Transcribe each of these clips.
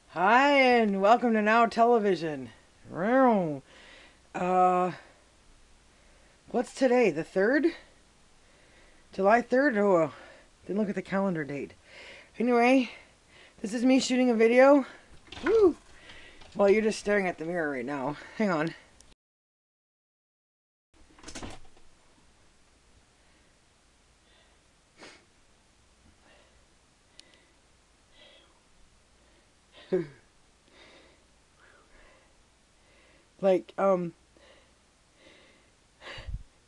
Hi, and welcome to Now Television. What's today? The 3rd? July 3rd? Oh, didn't look at the calendar date. Anyway, this is me shooting a video. Woo! Well, you're just staring at the mirror right now. Hang on. like, um,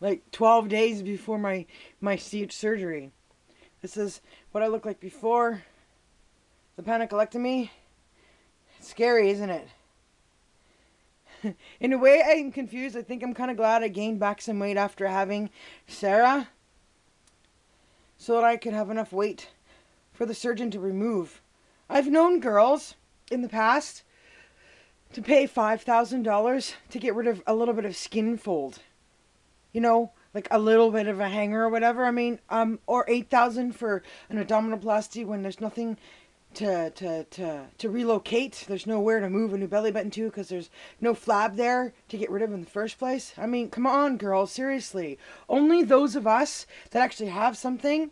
like 12 days before my surgery. This is what I look like before the panniculectomy. It's scary, isn't it? In a way, I'm confused. I think I'm kind of glad I gained back some weight after having Sarah, so that I could have enough weight for the surgeon to remove. I've known girls in the past to pay $5,000 to get rid of a little bit of skin fold. You know, like a little bit of a hanger or whatever. I mean, or 8,000 for an abdominoplasty when there's nothing to relocate. There's nowhere to move a new belly button to because there's no flab there to get rid of in the first place. I mean, come on, girls, seriously. Only those of us that actually have something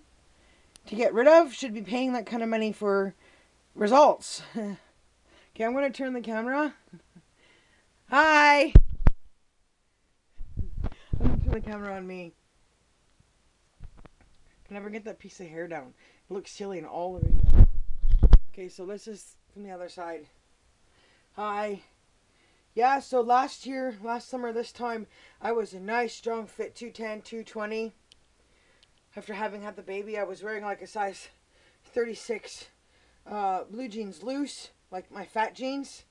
to get rid of should be paying that kind of money for results. Okay, I'm going to turn the camera. Hi! I'm going to turn the camera on me. Can never get that piece of hair down. It looks silly in all of it. Okay, so this is from the other side. Hi. Yeah, so last summer this time, I was a nice, strong, fit 210, 220. After having had the baby, I was wearing like a size 36 blue jeans loose, like my fat jeans.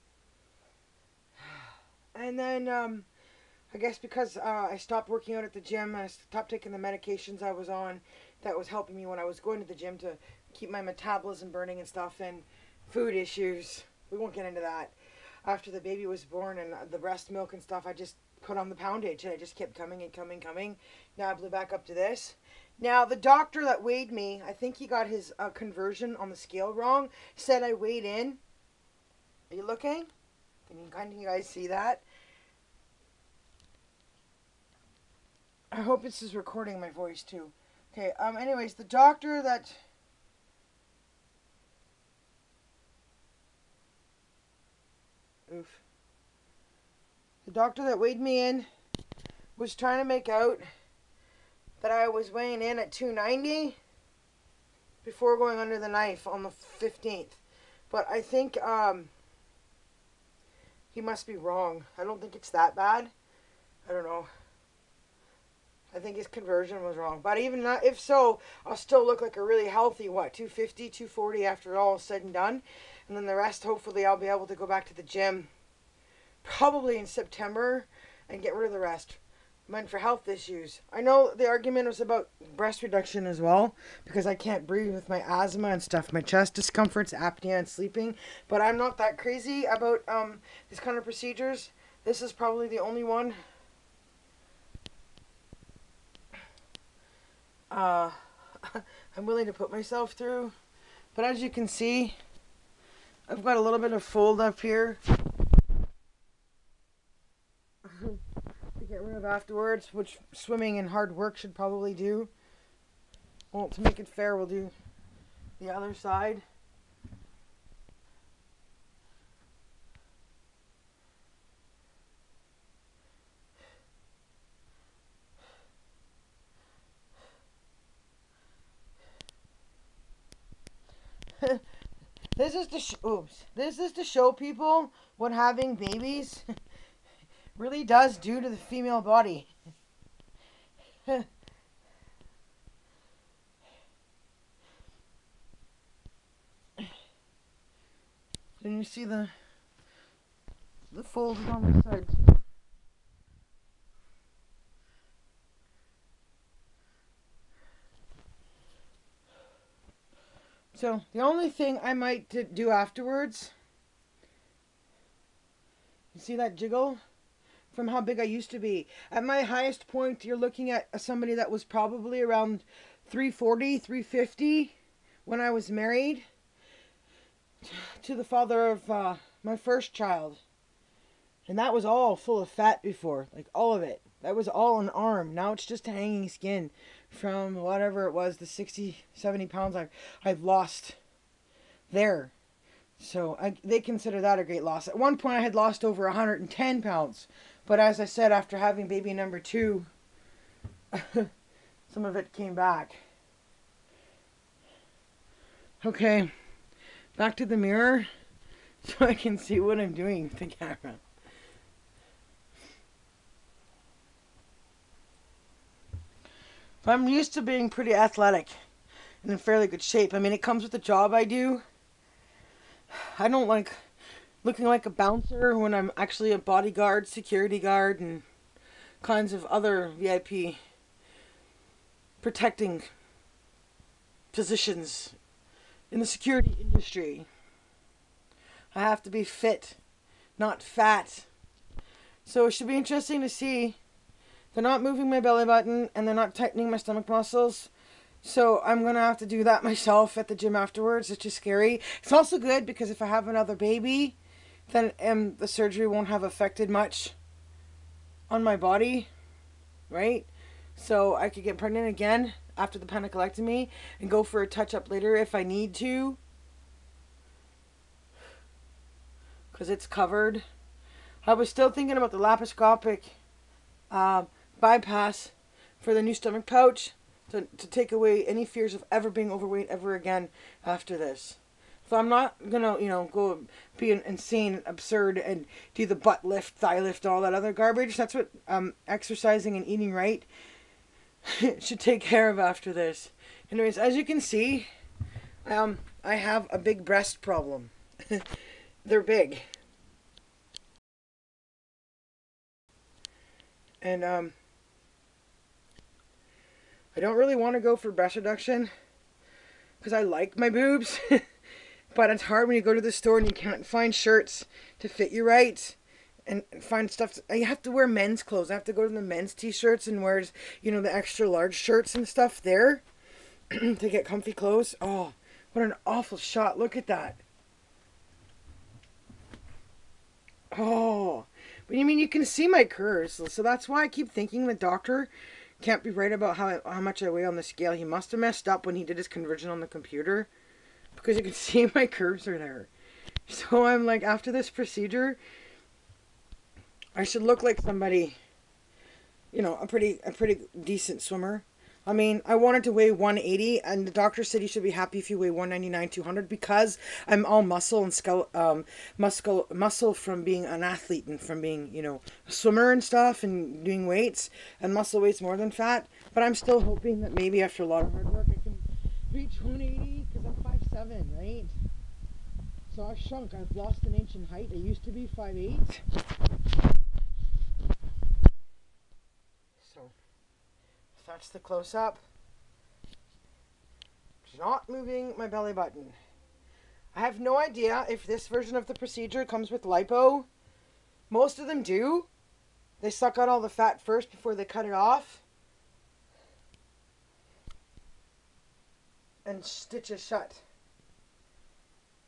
And then, I guess because I stopped working out at the gym, I stopped taking the medications I was on that was helping me when I was going to the gym to keep my metabolism burning and stuff, and food issues. We won't get into that. After the baby was born and the breast milk and stuff, I just put on the poundage and I just kept coming and coming. Now I blew back up to this. Now the doctor that weighed me, I think he got his conversion on the scale wrong, said I weighed in. Are you looking? Can you guys see that? I hope this is recording my voice too. Okay, anyways, the doctor that... Oof. The doctor that weighed me in was trying to make out that I was weighing in at 290 before going under the knife on the 15th. But I think he must be wrong. I don't think it's that bad. I don't know. I think his conversion was wrong. But even not, if so, I'll still look like a really healthy, 250, 240 after all is said and done. And then the rest, hopefully, I'll be able to go back to the gym probably in September and get rid of the rest. Meant for health issues. I know the argument was about breast reduction as well, because I can't breathe with my asthma and stuff, my chest discomforts, apnea, and sleeping. But I'm not that crazy about these kind of procedures. This is probably the only one I'm willing to put myself through. But as you can see, I've got a little bit of fold up here to get rid of afterwards, which swimming and hard work should probably do. Well, to make it fair, we'll do the other side. This is to show people what having babies really does do to the female body. Then you see the folds on the side too. So the only thing I might do afterwards, you see that jiggle from how big I used to be. At my highest point, you're looking at somebody that was probably around 340, 350 when I was married to the father of my first child. And that was all full of fat before. Like all of it. That was all an arm. Now it's just a hanging skin from whatever it was, the 60, 70 pounds I've lost there. So they consider that a great loss. At one point I had lost over 110 pounds. But as I said, after having baby number 2, some of it came back. Okay, back to the mirror so I can see what I'm doing with the camera. I'm used to being pretty athletic and in fairly good shape. I mean, it comes with the job I do. I don't like looking like a bouncer when I'm actually a bodyguard, security guard, and kinds of other VIP protecting positions in the security industry. I have to be fit, not fat. So it should be interesting to see. They're not moving my belly button and they're not tightening my stomach muscles. So I'm going to have to do that myself at the gym afterwards. It's just scary. It's also good because if I have another baby, then the surgery won't have affected much on my body, right? So I could get pregnant again after the panniculectomy and go for a touch-up later if I need to. Because it's covered. I was still thinking about the laparoscopic bypass for the new stomach pouch to take away any fears of ever being overweight ever again after this. So I'm not gonna, go be insane and absurd and do the butt lift, thigh lift, all that other garbage. That's what exercising and eating right should take care of after this. Anyways, as you can see, I have a big breast problem. They're big. And I don't really want to go for breast reduction because I like my boobs. But it's hard when you go to the store and you can't find shirts to fit you right. And find stuff. You have to wear men's clothes. I have to go to the men's t-shirts and wear, the extra large shirts and stuff there to get comfy clothes. Oh, what an awful shot. Look at that. Oh, but you can see my curves. So that's why I keep thinking the doctor can't be right about how much I weigh on the scale. He must have messed up when he did his conversion on the computer, because you can see my curves are there. So I'm like, after this procedure, I should look like somebody, a pretty decent swimmer. I mean, I wanted to weigh 180, and the doctor said you should be happy if you weigh 199, 200, because I'm all muscle and muscle from being an athlete and from being, a swimmer and stuff and doing weights, and muscle weighs more than fat. But I'm still hoping that maybe after a lot of hard work I can reach 180, because I'm 5'7", right? So I've shrunk. I've lost an inch in height. I used to be 5'8". So that's the close-up. Not moving my belly button. I have no idea if this version of the procedure comes with lipo. Most of them do. They suck out all the fat first before they cut it off and stitch it shut.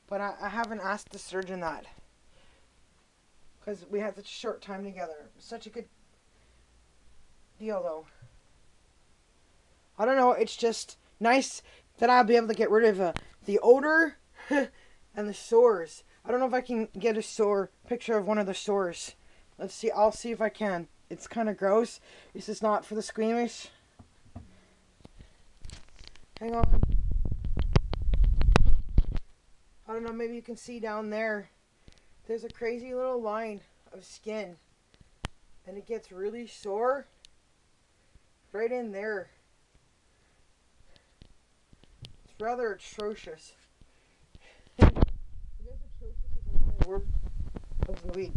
But I haven't asked the surgeon that, because we had such a short time together. Such a good deal, though. I don't know, it's just nice that I'll be able to get rid of the odor and the sores. I don't know if I can get a sore picture of one of the sores. Let's see, I'll see if I can. It's kind of gross. This is not for the squeamish. Hang on. I don't know, maybe you can see down there. There's a crazy little line of skin. And it gets really sore right in there. Rather atrocious. I guess atrocious is my word of the week.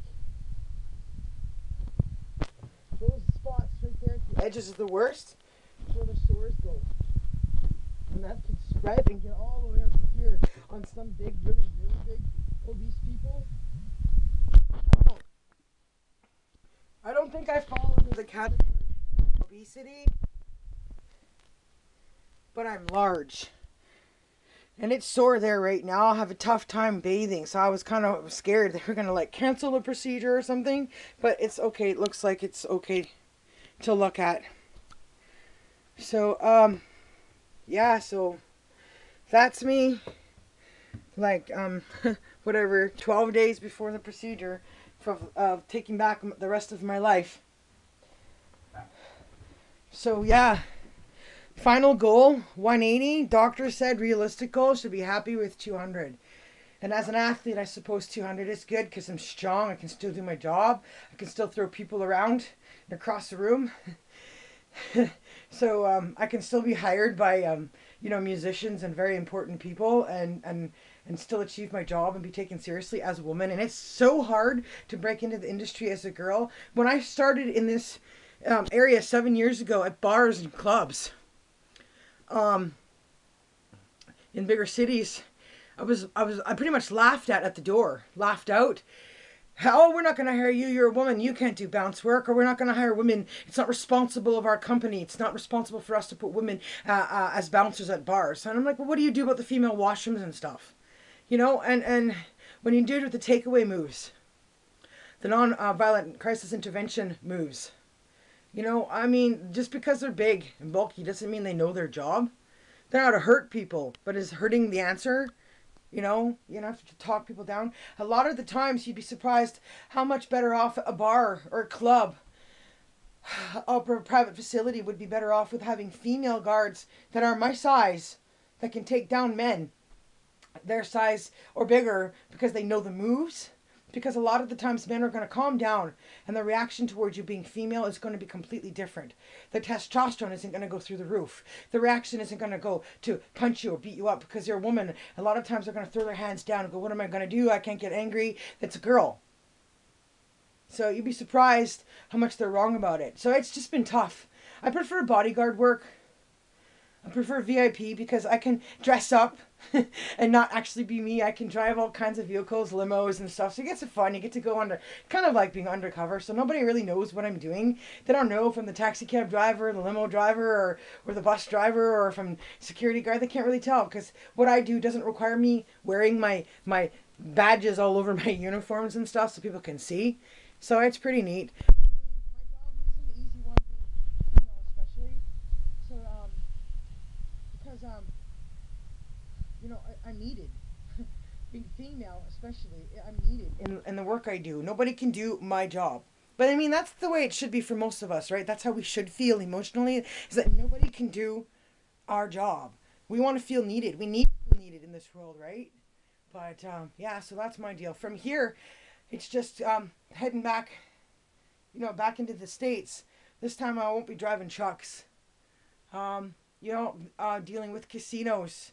Those spots right there at the edges is the worst. That's where the sores go. And that can spread and get all the way up to here on some big, really, really big obese people. I don't think I fall into the category of obesity, but I'm large. And it's sore there right now. I have a tough time bathing, so I was kind of scared they were gonna like cancel the procedure or something. But it's okay. It looks like it's okay to look at. So yeah. So that's me. Like whatever, 12 days before the procedure, for taking back the rest of my life. So yeah. Final goal 180. Doctor said realistic goal should be happy with 200. And as an athlete, I suppose 200 is good because I'm strong. I can still do my job. I can still throw people around and across the room. So I can still be hired by musicians and very important people, and still achieve my job and be taken seriously as a woman. And it's so hard to break into the industry as a girl. When I started in this area 7 years ago at bars and clubs, in bigger cities, I pretty much laughed at the door, laughed out. Oh, we're not going to hire you. You're a woman. You can't do bounce work. Or we're not going to hire women. It's not responsible of our company. It's not responsible for us to put women as bouncers at bars. And I'm like, well, what do you do about the female washrooms and stuff? And when you do it with the takeaway moves, the non-violent crisis intervention moves, I mean, just because they're big and bulky doesn't mean they know their job. They're not to hurt people, but is hurting the answer? You have to talk people down. A lot of the times you'd be surprised how much better off a bar or a club or a private facility would be better off with having female guards that are my size, that can take down men their size or bigger, because they know the moves. Because a lot of the times men are going to calm down and the reaction towards you being female is going to be completely different. The testosterone isn't going to go through the roof. The reaction isn't going to go to punch you or beat you up because you're a woman. A lot of times they're going to throw their hands down and go, what am I going to do? I can't get angry. It's a girl. So you'd be surprised how much they're wrong about it. So it's just been tough. I prefer bodyguard work. I prefer VIP because I can dress up and not actually be me. I can drive all kinds of vehicles, limos and stuff. So you get some fun. You get to go under, kind of like being undercover. So nobody really knows what I'm doing. They don't know from the taxi cab driver, the limo driver, or the bus driver, or from security guard. They can't really tell because what I do doesn't require me wearing my badges all over my uniforms and stuff so people can see. So it's pretty neat. I'm needed. Being female, especially, I'm needed in the work I do. Nobody can do my job. But I mean, that's the way it should be for most of us, right? That's how we should feel emotionally, is that nobody can do our job. We want to feel needed. We need to feel needed in this world, right? But yeah, so that's my deal. From here, it's just heading back, back into the States. This time I won't be driving trucks. Dealing with casinos,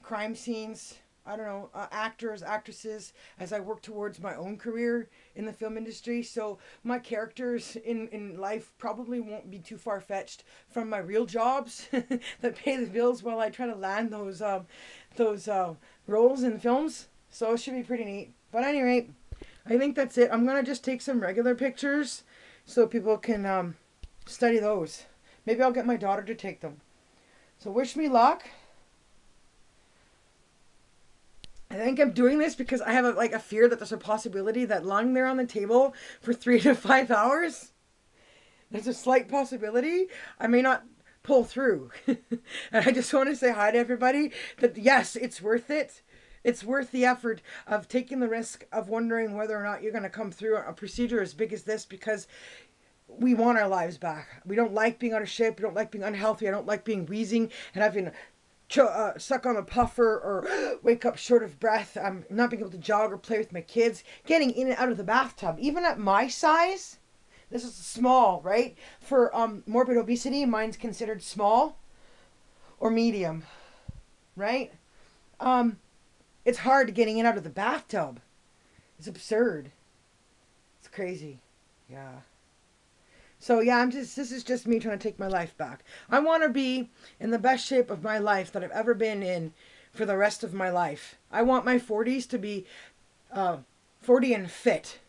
crime scenes, I don't know, actors, actresses, as I work towards my own career in the film industry. So my characters in life probably won't be too far-fetched from my real jobs that pay the bills while I try to land those roles in films. So it should be pretty neat. But at any rate, I think that's it. I'm going to just take some regular pictures so people can study those. Maybe I'll get my daughter to take them. So wish me luck. I think I'm doing this because I have a fear that there's a possibility that lying there on the table for 3 to 5 hours, there's a slight possibility I may not pull through. And I just want to say hi to everybody that yes, it's worth it. It's worth the effort of taking the risk of wondering whether or not you're going to come through a procedure as big as this, because we want our lives back. We don't like being out of shape. We don't like being unhealthy. I don't like being wheezing and having suck on a puffer or wake up short of breath. I'm not being able to jog or play with my kids. Getting in and out of the bathtub. Even at my size, this is small, right? For morbid obesity, mine's considered small or medium, right? It's hard getting in and out of the bathtub. It's absurd. It's crazy. Yeah. So yeah, this is just me trying to take my life back. I want to be in the best shape of my life that I've ever been in for the rest of my life. I want my 40s to be 40 and fit.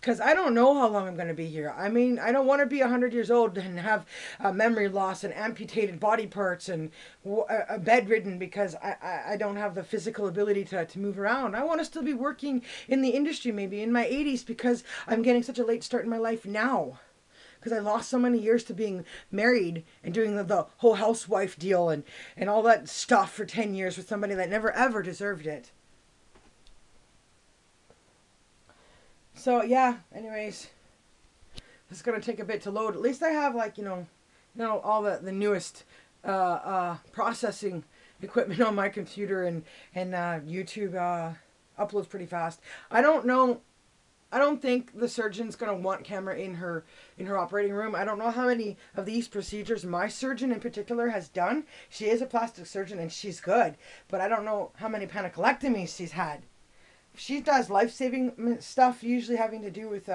because I don't know how long I'm going to be here. I mean, I don't want to be 100 years old and have memory loss and amputated body parts and bedridden because I don't have the physical ability to move around. I want to still be working in the industry, maybe in my 80s, because I'm getting such a late start in my life now. Because I lost so many years to being married and doing the whole housewife deal and all that stuff for 10 years with somebody that never ever deserved it. So yeah, anyways, it's gonna take a bit to load. At least I have like all the newest processing equipment on my computer and YouTube uploads pretty fast. I don't know. I don't think the surgeon's gonna want camera in her operating room. I don't know how many of these procedures my surgeon in particular has done. She is a plastic surgeon and she's good, but I don't know how many panniculectomies she's had. She does life-saving stuff, usually having to do with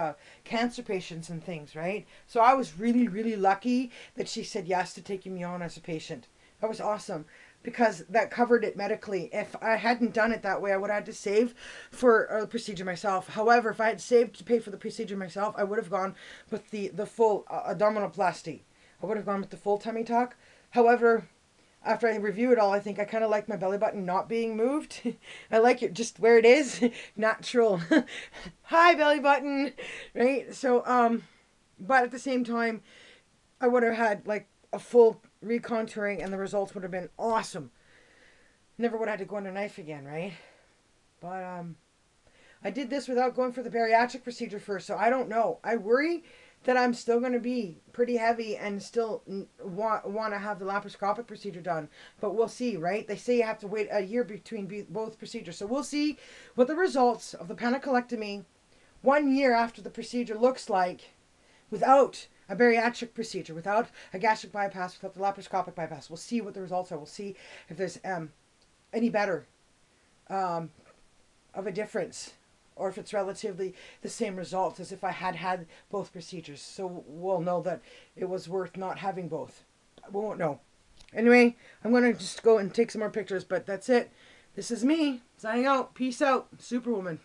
cancer patients and things, right? So I was really, really lucky that she said yes to taking me on as a patient. That was awesome because that covered it medically. If I hadn't done it that way, I would have had to save for the procedure myself. However, if I had saved to pay for the procedure myself, I would have gone with the full abdominoplasty. I would have gone with the full tummy tuck. However, after I review it all, I think I kind of like my belly button not being moved. I like it just where it is, natural. Hi, belly button, right? So, but at the same time, I would have had like a full recontouring, and the results would have been awesome. Never would have had to go under knife again, right? But I did this without going for the bariatric procedure first, so I don't know. I worry that I'm still going to be pretty heavy and still want to have the laparoscopic procedure done. But we'll see, right? They say you have to wait a year between both procedures. So we'll see what the results of the panniculectomy 1 year after the procedure looks like without a bariatric procedure, without a gastric bypass, without the laparoscopic bypass. We'll see what the results are. We'll see if there's any better of a difference, or if it's relatively the same results as if I had both procedures. So we'll know that it was worth not having both. We won't know. Anyway, I'm going to just go and take some more pictures, but that's it. This is me signing out. Peace out, Superwoman.